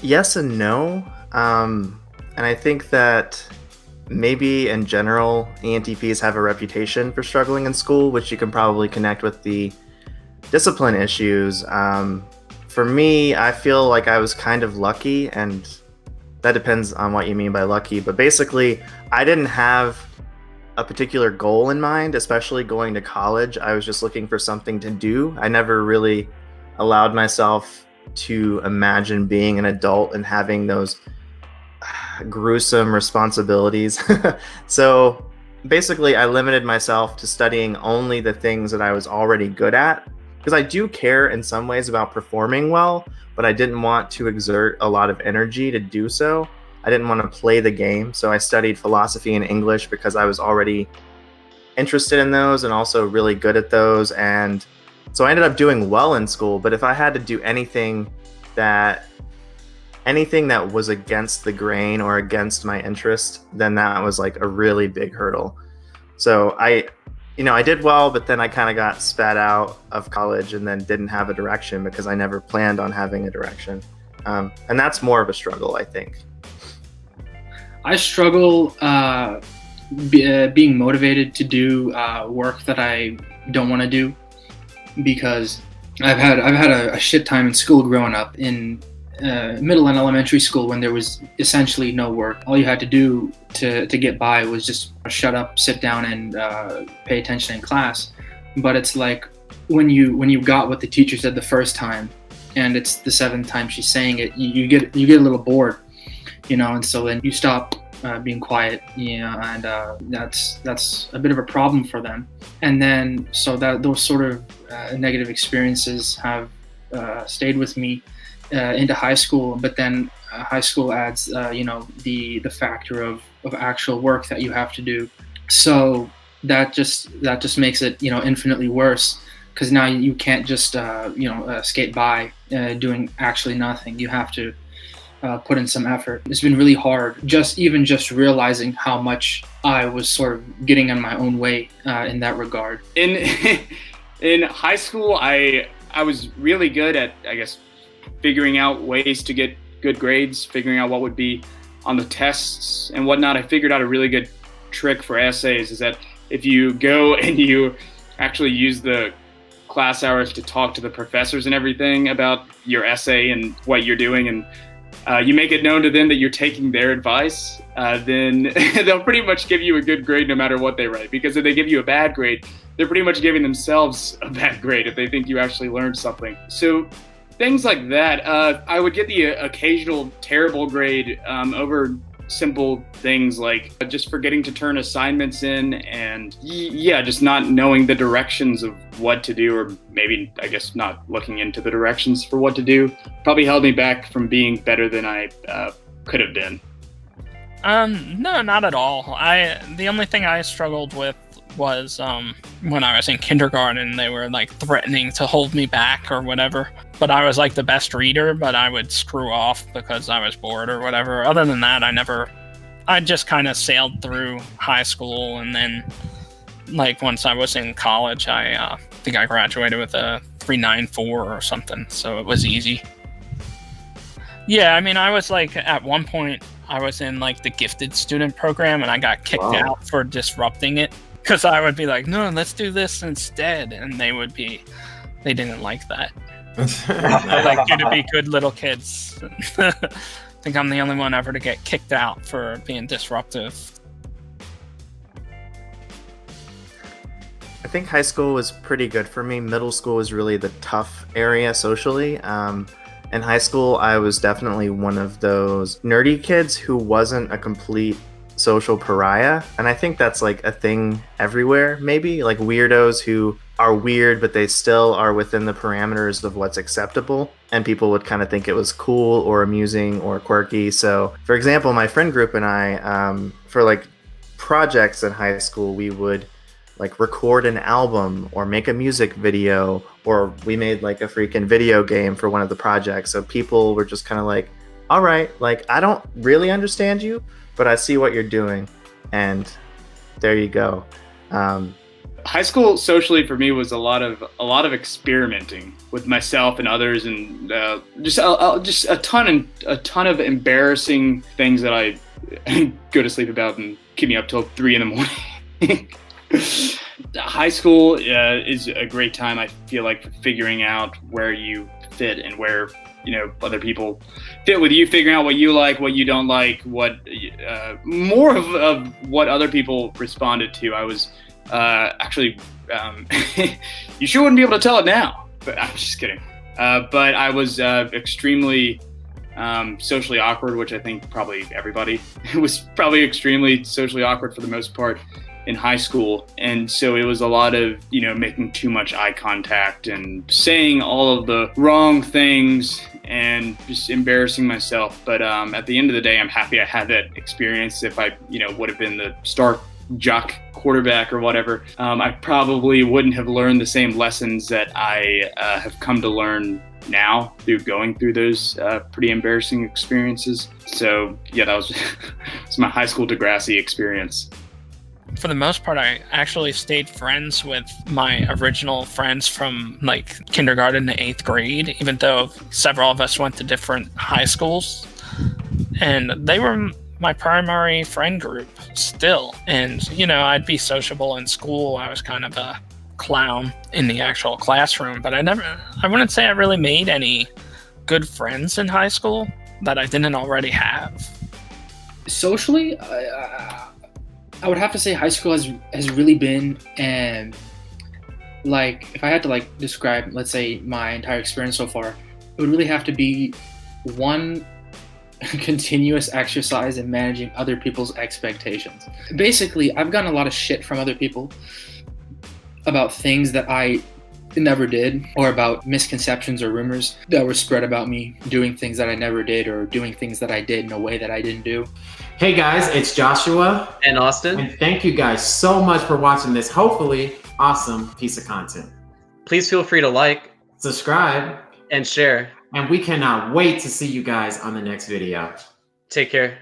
Yes and no. And I think that maybe in general, ENTPs have a reputation for struggling in school, which you can probably connect with the discipline issues. For me, I feel like I was kind of lucky, and that depends on what you mean by lucky. But basically, I didn't have a particular goal in mind, especially going to college. I was just looking for something to do. I never really allowed myself to imagine being an adult and having those gruesome responsibilities. So basically, I limited myself to studying only the things that I was already good at, because I do care in some ways about performing well, but I didn't want to exert a lot of energy to do so. I didn't want to play the game. So I studied philosophy and English because I was already interested in those and also really good at those. And so I ended up doing well in school. But if I had to do that anything that was against the grain or against my interest, then that was like a really big hurdle. So I did well, but then I kind of got spat out of college and then didn't have a direction because I never planned on having a direction. And that's more of a struggle, I think. I struggle being motivated to do work that I don't want to do, because I've had a shit time in school growing up. In middle and elementary school, when there was essentially no work, all you had to do to get by was just shut up, sit down, and pay attention in class. But it's like when you got what the teacher said the first time, and it's the seventh time she's saying it, you get a little bored, and so then you stop being quiet, and that's a bit of a problem for them. And then so that those sort of negative experiences have stayed with me into high school. But then high school adds the factor of actual work that you have to do, so that just makes it infinitely worse, because now you can't just skate by doing actually nothing. You have to put in some effort. It's been really hard, just realizing how much I was sort of getting in my own way in that regard. In high school, I was really good at, I guess, figuring out ways to get good grades, figuring out what would be on the tests and whatnot. I figured out a really good trick for essays, is that if you go and you actually use the class hours to talk to the professors and everything about your essay and what you're doing, and you make it known to them that you're taking their advice, then they'll pretty much give you a good grade no matter what they write. Because if they give you a bad grade, they're pretty much giving themselves a bad grade if they think you actually learned something. So things like that. I would get the occasional terrible grade over simple things like just forgetting to turn assignments in, and just not knowing the directions of what to do, or maybe, I guess, not looking into the directions for what to do, probably held me back from being better than I could have been. No, not at all. The only thing I struggled with was when I was in kindergarten, they were like threatening to hold me back or whatever. But I was like the best reader, but I would screw off because I was bored or whatever. Other than that, I just kind of sailed through high school, and then like once I was in college, I think I graduated with a 3.94 or something, so it was easy. Yeah, I mean, I was like, at one point, I was in like the gifted student program, and I got kicked out for disrupting it, because I would be like, no, let's do this instead, and they didn't like that. They like you to be good little kids. I think I'm the only one ever to get kicked out for being disruptive. I think high school was pretty good for me. Middle school was really the tough area socially. In high school, I was definitely one of those nerdy kids who wasn't a complete social pariah. And I think that's like a thing everywhere, maybe, like weirdos who are weird, but they still are within the parameters of what's acceptable. And people would kind of think it was cool or amusing or quirky. So, for example, my friend group and I, for like projects in high school, we would like record an album or make a music video, or we made like a freaking video game for one of the projects. So people were just kind of like, all right, like, I don't really understand you, but I see what you're doing. And there you go. High school socially for me was a lot of experimenting with myself and others, and just a ton of embarrassing things that I go to sleep about and keep me up till 3 a.m. High school is a great time, I feel like, for figuring out where you fit and where other people fit with you, figuring out what you like, what you don't like, what more of what other people responded to. I was actually you sure wouldn't be able to tell it now, but I'm just kidding. But I was extremely socially awkward, which I think probably everybody was probably extremely socially awkward for the most part in high school. And so it was a lot of, making too much eye contact and saying all of the wrong things and just embarrassing myself. But at the end of the day, I'm happy I had that experience. If I, would have been the star jock quarterback or whatever, I probably wouldn't have learned the same lessons that I have come to learn now through going through those pretty embarrassing experiences. So yeah, that was it's my high school Degrassi experience. For the most part, I actually stayed friends with my original friends from like kindergarten to 8th grade, even though several of us went to different high schools. And they were my primary friend group still. And, I'd be sociable in school. I was kind of a clown in the actual classroom, but I wouldn't say I really made any good friends in high school that I didn't already have. Socially, I would have to say high school has really been, and like if I had to like describe, let's say, my entire experience so far, it would really have to be one continuous exercise in managing other people's expectations. Basically, I've gotten a lot of shit from other people about things that I never did, or about misconceptions or rumors that were spread about me doing things that I never did, or doing things that I did in a way that I didn't do. Hey guys, it's Joshua and Austin. And thank you guys so much for watching this hopefully awesome piece of content. Please feel free to like, subscribe, and share. And we cannot wait to see you guys on the next video. Take care.